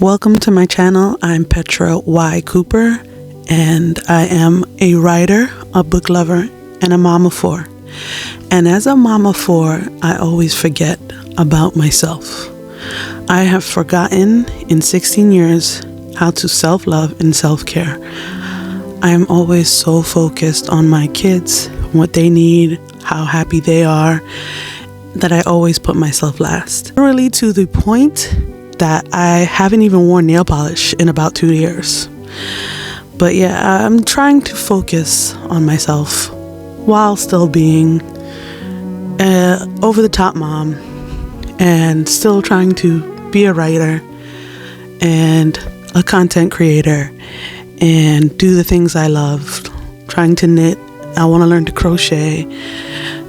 Welcome to my channel. I'm Petra Y Cooper, and I am a writer, a book lover, and a mom of four. And as a mom of four, I always forget about myself. I have forgotten in 16 years how to self-love and self-care. I am always so focused on my kids, what they need, how happy they are, that I always put myself last. Really to the point that I haven't even worn nail polish in about 2 years. But yeah, I'm trying to focus on myself while still being over-the-top mom and still trying to be a writer and a content creator and do the things I love. Trying to knit. I want to learn to crochet.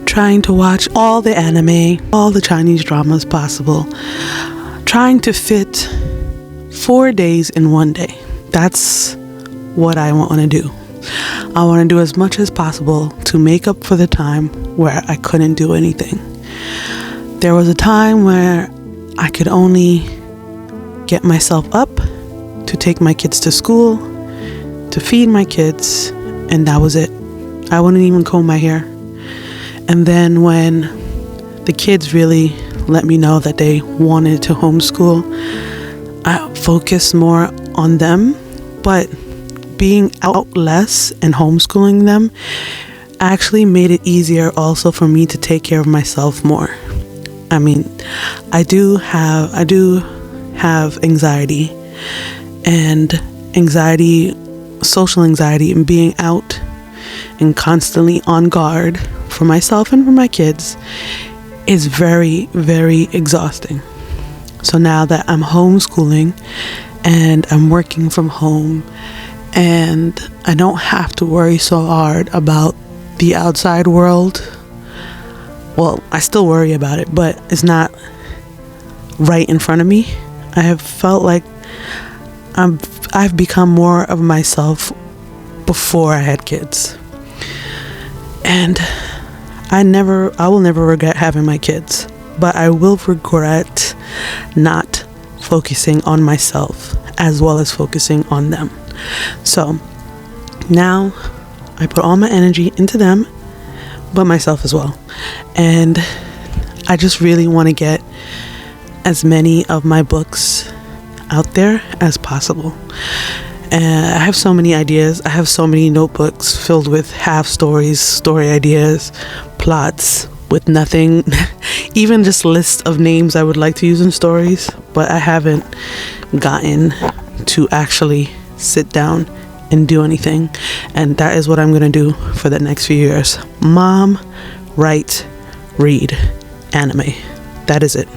Trying to watch all the anime, all the Chinese dramas possible. Trying to fit 4 days in 1 day. That's what I want to do. I want to do as much as possible to make up for the time where I couldn't do anything. There was a time where I could only get myself up to take my kids to school, to feed my kids, and that was it. I wouldn't even comb my hair. And then when the kids really let me know that they wanted to homeschool, I focused more on them, but being out less and homeschooling them actually made it easier also for me to take care of myself more. I mean, I do have anxiety, and social anxiety, and being out and constantly on guard for myself and for my kids is very, very exhausting. So now that I'm homeschooling and I'm working from home and I don't have to worry so hard about the outside world, well, I still worry about it, but it's not right in front of me. I have felt like I've become more of myself before I had kids. And I will never regret having my kids, but I will regret not focusing on myself as well as focusing on them. So now I put all my energy into them, but myself as well. And I just really want to get as many of my books out there as possible. And I have so many ideas. I have so many notebooks filled with half stories, story ideas, plots with nothing, even just lists of names I would like to use in stories, but I haven't gotten to actually sit down and do anything. And that is what I'm going to do for the next few years. Mom, write, read, anime. That is it.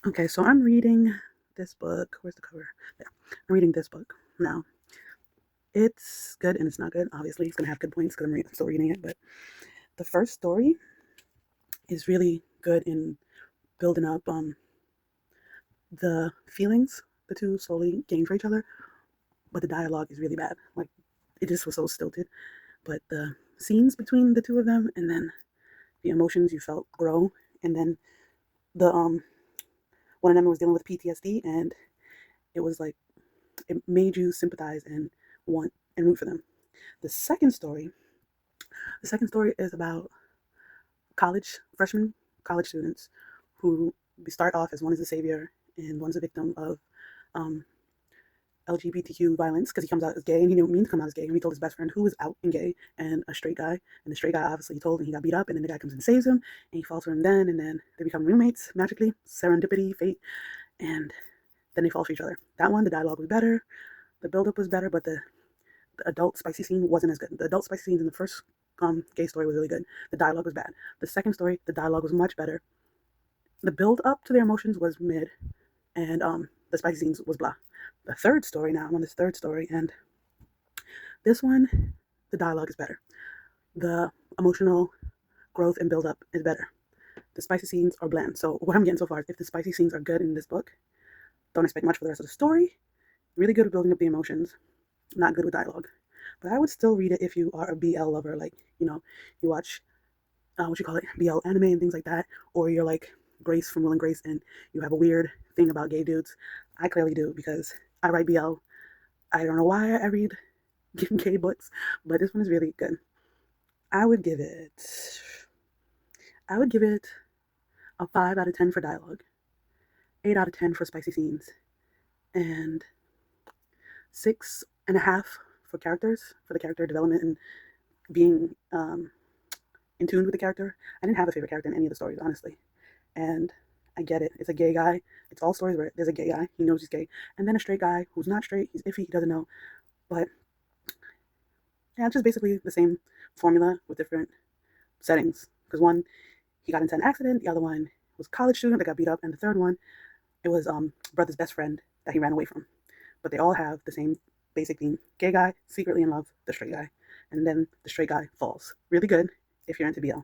Okay, so I'm reading this book. Where's the cover? There. I'm reading this book now. It's good and it's not good. Obviously, it's gonna have good points because I'm still reading it. But the first story is really good in building up the feelings the two slowly gain for each other. But the dialogue is really bad. Like it just was so stilted. But the scenes between the two of them, and then the emotions you felt grow, and then the one of them was dealing with PTSD, and it was like it made you sympathize and want and root for them. The second story, the second story is about freshmen college students who start off as one is a savior and one's a victim of um, LGBTQ violence because he comes out as gay and he didn't mean to come out as gay. And he told his best friend who was out and gay and a straight guy. And the straight guy obviously told him he got beat up. And then the guy comes and saves him. And he falls for him then. And then they become roommates magically. Serendipity, fate. And then they fall for each other. That one, the dialogue was better. The build-up was better. But the adult spicy scene wasn't as good. The adult spicy scenes in the first gay story was really good. The dialogue was bad. The second story, the dialogue was much better. The build-up to their emotions was mid. And the spicy scenes was blah. The third story now, I'm on this third story, and this one, the dialogue is better. The emotional growth and build up is better. The spicy scenes are bland. So what I'm getting so far is if the spicy scenes are good in this book, don't expect much for the rest of the story. Really good at building up the emotions, not good with dialogue. But I would still read it if you are a BL lover, like, you watch, BL anime and things like that, or you're like Grace from Will and Grace and you have a weird thing about gay dudes. I clearly do because I write BL. I don't know why I read gay books, but this one is really good. I would give it a 5 out of 10 for dialogue, 8 out of 10 for spicy scenes, and 6.5 for the character development and being in tune with the character. I didn't have a favorite character in any of the stories, honestly. And I get it. It's a gay guy. It's all stories where there's a gay guy. He knows he's gay. And then a straight guy who's not straight. He's iffy. He doesn't know. But yeah, it's just basically the same formula with different settings. Because one, he got into an accident. The other one was a college student that got beat up. And the third one, it was brother's best friend that he ran away from. But they all have the same basic theme. Gay guy, secretly in love, the straight guy. And then the straight guy falls. Really good if you're into BL.